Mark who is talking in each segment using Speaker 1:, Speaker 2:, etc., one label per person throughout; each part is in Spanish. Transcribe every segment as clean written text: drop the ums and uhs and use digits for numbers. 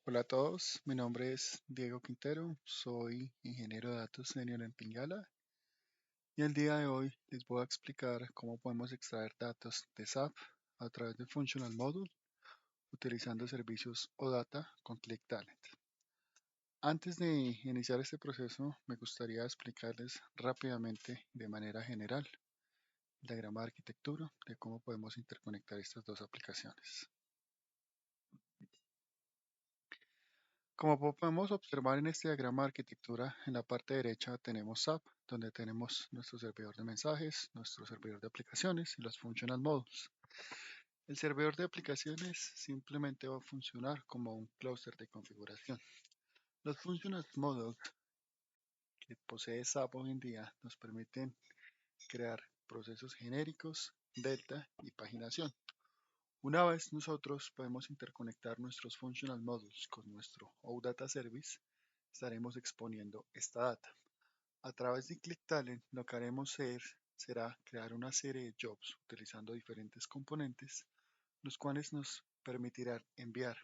Speaker 1: Hola a todos, mi nombre es Diego Quintero, soy ingeniero de datos senior en Pingala y el día de hoy les voy a explicar cómo podemos extraer datos de SAP a través de Functional Module utilizando servicios OData con ClickTalent. Antes de iniciar este proceso, me gustaría explicarles rápidamente de manera general el diagrama de arquitectura de cómo podemos interconectar estas dos aplicaciones. Como podemos observar en este diagrama de arquitectura, en la parte derecha tenemos SAP, donde tenemos nuestro servidor de mensajes, nuestro servidor de aplicaciones y los functional modules. El servidor de aplicaciones simplemente va a funcionar como un clúster de configuración. Los functional modules que posee SAP hoy en día nos permiten crear procesos genéricos, delta y paginación. Una vez nosotros podemos interconectar nuestros functional modules con nuestro OData Service, estaremos exponiendo esta data. A través de ClickTalent lo que haremos será crear una serie de jobs utilizando diferentes componentes, los cuales nos permitirán enviar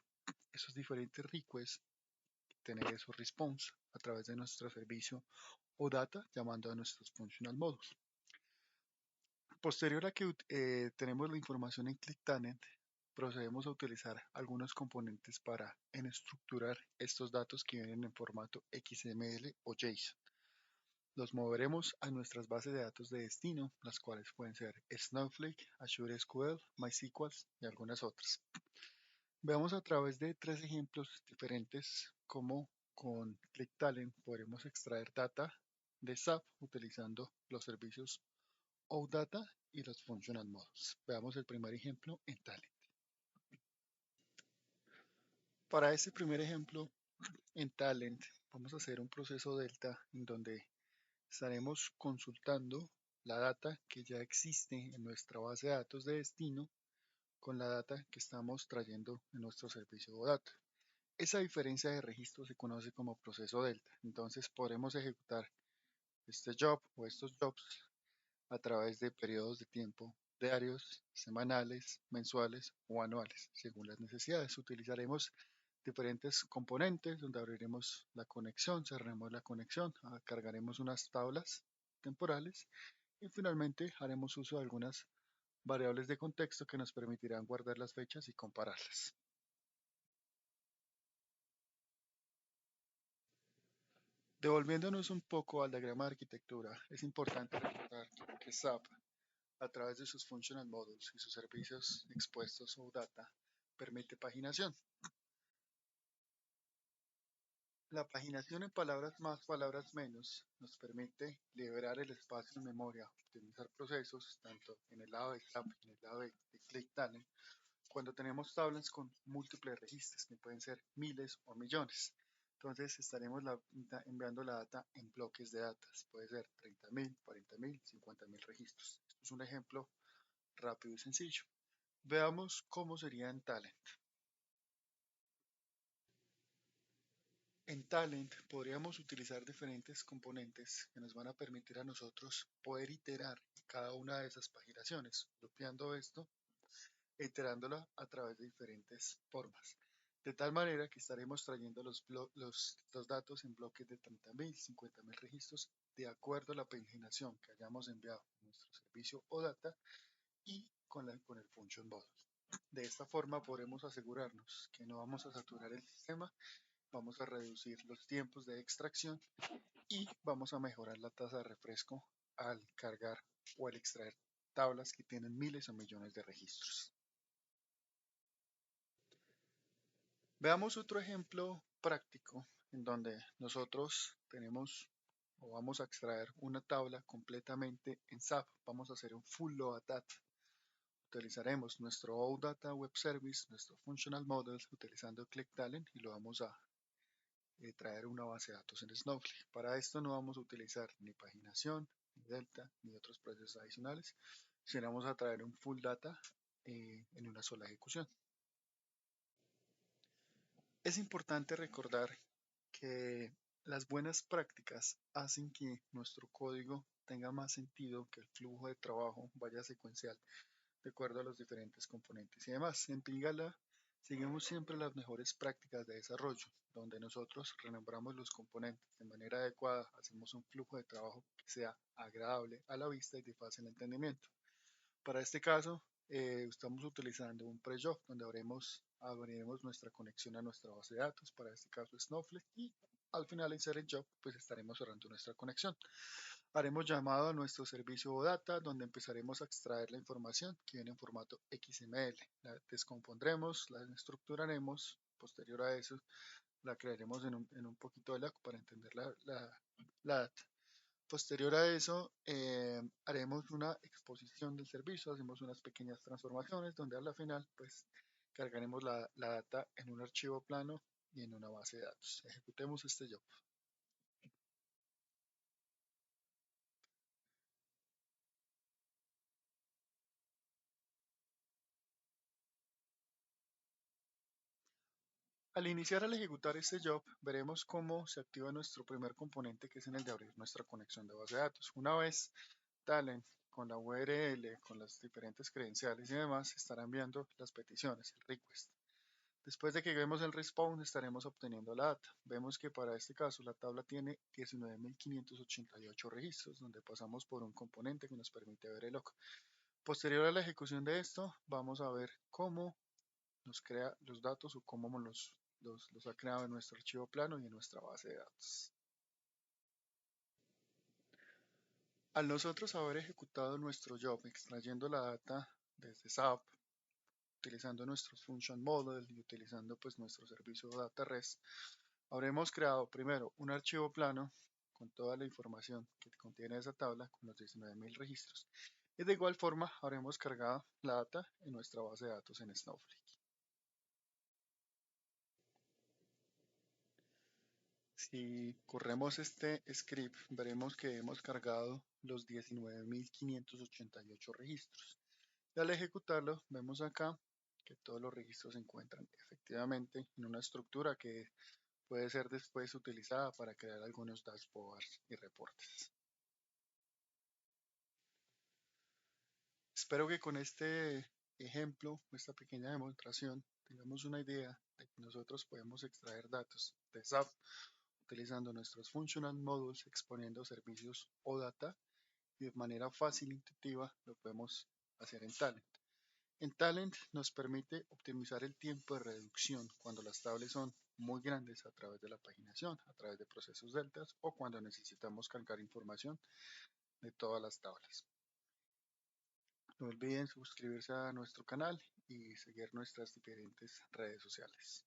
Speaker 1: esos diferentes requests y tener esos response a través de nuestro servicio OData llamando a nuestros functional modules. Posterior a que tenemos la información en ClickTalent, procedemos a utilizar algunos componentes para estructurar estos datos que vienen en formato XML o JSON. Los moveremos a nuestras bases de datos de destino, las cuales pueden ser Snowflake, Azure SQL, MySQL y algunas otras. Veamos a través de tres ejemplos diferentes cómo con ClickTalent podremos extraer data de SAP utilizando los servicios OData y los Functional Modules. Veamos el primer ejemplo en Talent. Para este primer ejemplo en Talent vamos a hacer un proceso delta en donde estaremos consultando la data que ya existe en nuestra base de datos de destino con la data que estamos trayendo en nuestro servicio OData. Esa diferencia de registro se conoce como proceso delta. Entonces podremos ejecutar este job o estos jobs a través de periodos de tiempo diarios, semanales, mensuales o anuales, según las necesidades. Utilizaremos diferentes componentes donde abriremos la conexión, cerraremos la conexión, cargaremos unas tablas temporales y finalmente haremos uso de algunas variables de contexto que nos permitirán guardar las fechas y compararlas. Devolviéndonos un poco al diagrama de arquitectura, es importante recordar que SAP, a través de sus functional modules y sus servicios expuestos o data, permite paginación. La paginación en palabras más, palabras menos, nos permite liberar el espacio en memoria, optimizar procesos, tanto en el lado de SAP y en el lado de ClickTalent, cuando tenemos tablas con múltiples registros, que pueden ser miles o millones. Entonces estaremos enviando la data en bloques de datos, puede ser 30.000, 40.000, 50.000 registros. Esto es un ejemplo rápido y sencillo. Veamos cómo sería en Talent. En Talent podríamos utilizar diferentes componentes que nos van a permitir a nosotros poder iterar cada una de esas paginaciones, copiando esto e iterándola a través de diferentes formas. De tal manera que estaremos trayendo los datos en bloques de 30.000, 50.000 registros de acuerdo a la paginación que hayamos enviado a nuestro servicio o data y con el function model. De esta forma podremos asegurarnos que no vamos a saturar el sistema, vamos a reducir los tiempos de extracción y vamos a mejorar la tasa de refresco al cargar o al extraer tablas que tienen miles o millones de registros. Veamos otro ejemplo práctico en donde nosotros tenemos o vamos a extraer una tabla completamente en SAP. Vamos a hacer un full load data. Utilizaremos nuestro OData Web Service, nuestro Functional Model, utilizando ClickTalent y lo vamos a traer una base de datos en Snowflake. Para esto no vamos a utilizar ni paginación, ni delta, ni otros procesos adicionales, sino vamos a traer un full data en una sola ejecución. Es importante recordar que las buenas prácticas hacen que nuestro código tenga más sentido, que el flujo de trabajo vaya secuencial de acuerdo a los diferentes componentes y demás. En Pingala Seguimos siempre las mejores prácticas de desarrollo, donde nosotros renombramos los componentes de manera adecuada, hacemos un flujo de trabajo que sea agradable a la vista y de fácil entendimiento. Para este caso, estamos utilizando un pre-job donde abriremos nuestra conexión a nuestra base de datos, para este caso Snowflake, y al finalizar el job, pues estaremos cerrando nuestra conexión. Haremos llamado a nuestro servicio OData, donde empezaremos a extraer la información que viene en formato XML. La descompondremos, la estructuraremos, posterior a eso la crearemos en un poquito de laco para entender la data. Posterior a eso, haremos una exposición del servicio, hacemos unas pequeñas transformaciones donde a la final, pues, cargaremos la data en un archivo plano y en una base de datos. Ejecutemos este job. Al ejecutar este job, veremos cómo se activa nuestro primer componente, que es en el de abrir nuestra conexión de base de datos. Una vez Talent, con la URL, con las diferentes credenciales y demás, estará enviando las peticiones, el request. Después de que vemos el respawn, estaremos obteniendo la data. Vemos que para este caso la tabla tiene 19.588 registros, donde pasamos por un componente que nos permite ver el log. Posterior a la ejecución de esto, vamos a ver cómo nos crea los datos o cómo los ha creado en nuestro archivo plano y en nuestra base de datos. Al nosotros haber ejecutado nuestro job extrayendo la data desde SAP, utilizando nuestros function model y utilizando pues nuestro servicio data REST, habremos creado primero un archivo plano con toda la información que contiene esa tabla con los 19.000 registros. Y de igual forma habremos cargado la data en nuestra base de datos en Snowflake. Si corremos este script, veremos que hemos cargado los 19.588 registros. Y al ejecutarlo, vemos acá que todos los registros se encuentran efectivamente en una estructura que puede ser después utilizada para crear algunos dashboards y reportes. Espero que con este ejemplo, esta pequeña demostración, tengamos una idea de que nosotros podemos extraer datos de SAP utilizando nuestros functional modules, exponiendo servicios o data, y de manera fácil e intuitiva lo podemos hacer en Talent. En Talent nos permite optimizar el tiempo de reducción cuando las tablas son muy grandes a través de la paginación, a través de procesos deltas o cuando necesitamos cargar información de todas las tablas. No olviden suscribirse a nuestro canal y seguir nuestras diferentes redes sociales.